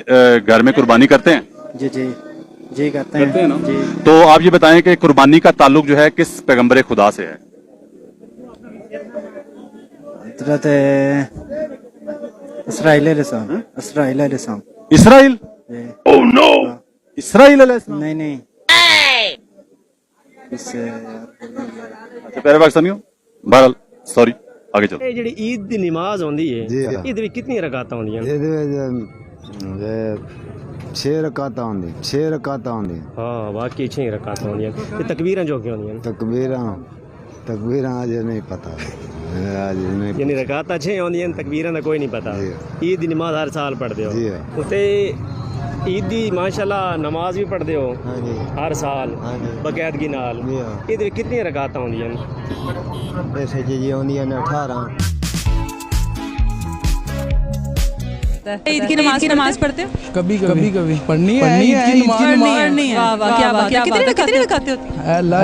घर में कुर्बानी करते हैं? जी जी जी करते हैं ना? जी। तो आप ये बताएं कि कुर्बानी का ताल्लुक जो है किस पैगंबर खुदा से है? हजरत इसराइल अलैहिस्सलाम इसराइल? जी। इसराइल अलैहिस्सलाम? नहीं नहीं इससे अच्छा प्यारे पाकिस्तानियों, बहरहाल सॉरी, आगे चलो। ਇਹ ਜਿਹੜੀ ਈਦ ਦੀ ਨਮਾਜ਼ ਹੁੰਦੀ ਹੈ ਇਹਦੇ ਵਿੱਚ ਕਿੰਨੀਆਂ ਰਕਾਤਾਂ ਹੁੰਦੀਆਂ ਨੇ? ਇਹਦੇ ਵਿੱਚ 6 ਰਕਾਤਾਂ ਹੁੰਦੀ 6 ਰਕਾਤਾਂ ਹੁੰਦੀ ਹਾਂ ਵਾਕਈ 6 ਰਕਾਤਾਂ ਹੁੰਦੀਆਂ ਨੇ ਤੇ ਤਕਬੀਰਾਂ ਜੋ ਕਿਉਂ ਹੁੰਦੀਆਂ ਨੇ? ਤਕਬੀਰਾਂ ਅਜੇ ਨਹੀਂ ਪਤਾ ਅਜੇ ਨਹੀਂ ਯਾਨੀ ਰਕਾਤਾਂ 6 ਹੁੰਦੀਆਂ ਨੇ, ਤਕਬੀਰਾਂ ਦਾ ਕੋਈ ਨਹੀਂ ਪਤਾ। ਈਦ ਦੀ ਨਮਾਜ਼ ਹਰ ਸਾਲ ਪੜ੍ਹਦੇ ਹੋ ਜੀ ਉਤੇ ਈਦ ਦੀ ਮਾਸ਼ਾਅੱਲਾ ਨਮਾਜ਼ ਵੀ ਪੜ੍ਹਦੇ ਹੋ ਹਾਂਜੀ ਹਰ ਸਾਲ ਹਾਂਜੀ ਬਕਾਇਦਗੀ ਨਾਲ। ਜੀ ਇਹਦੇ ਵਿੱਚ ਕਿੰਨੀਆਂ ਰਕਾਤਾਂ ਹੁੰਦੀਆਂ ਨੇ? ਵੈਸੇ ਜੀ ਹੁੰਦੀਆਂ ਨੇ 18 ईद की नमाज पढ़ते हो? कभी कभी पढ़नी है ईद की नमाज पढ़नी है। वाह वाह क्या बात है। कितने रकाते होते हैं? अल्लाह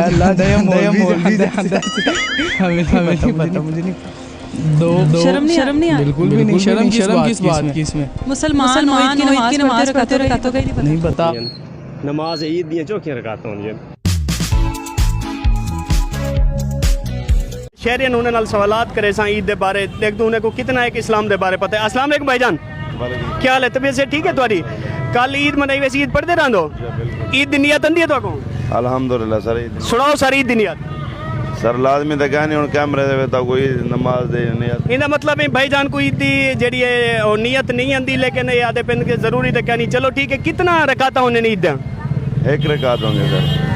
हमें नहीं पता, मुझे नहीं। दो शर्म नहीं आ रही? बिल्कुल भी नहीं। शर्म किस बात की इसमें? मुसलमान ईद की नमाज पढ़ते हो, रकातों का ही नहीं नहीं पता। नमाज ईद ਦੀਆਂ ਚੌਕੀਆਂ ਰਕਾਤਾਂ ਹੁੰਦੀਆਂ ਨੇ। शहरियन उन्हें नाल सवालात करे सा ईद दे बारे देख दो उन्हें को कितना है कि इस्लाम दे बारे पता है। अस्सलाम वालेकुम भाईजान, क्या हाल है? तबीयत से ठीक है तुम्हारी? कल ईद मनाई वैसे ईद पढ़ते रहंदो? ईद दी नियत आंदी है तुहाको? अल्हम्दुलिल्लाह सर सुनाओ सर ईद दी नियत। सर लाजमी तो कहनी हुन कैमरे दे विच कोई नमाज दे नियत इंदा मतलब है भाईजान को ईद दी जेड़ी है ओ नियत नहीं आंदी लेकिन याद पिन के जरूरी तो कहनी। चलो ठीक है, कितना रकाता होने ईद दा? एक रकात होंगे सर।